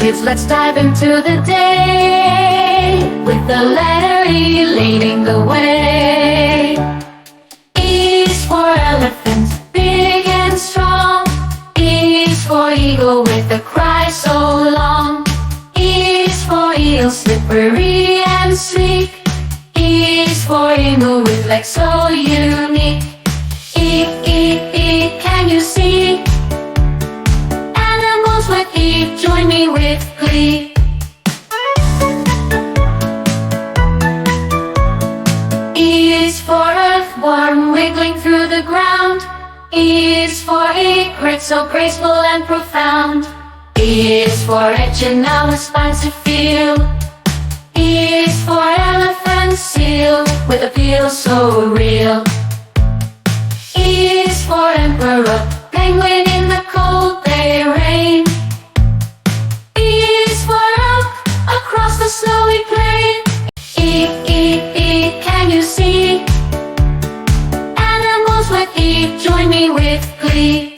kids, let's dive into the day, with the letter E leading the way. E is for elephant, big and strong. E is for eagle with a cry so long. E is for eel, slippery and sleek. E is for emu with legs so unique. E, E, E, can you see? Animals with E, join me with glee. E is for earthworm, wiggling through the ground. E is for egret, so graceful and profound. E is for urchin, now a spine to feel. E is for elephant seal, with appeal so real. E is for emperor, penguin in the cold bay rain. E is for oak, across the snowy plain. E, E, E, can you see? Animals with E, join me with glee.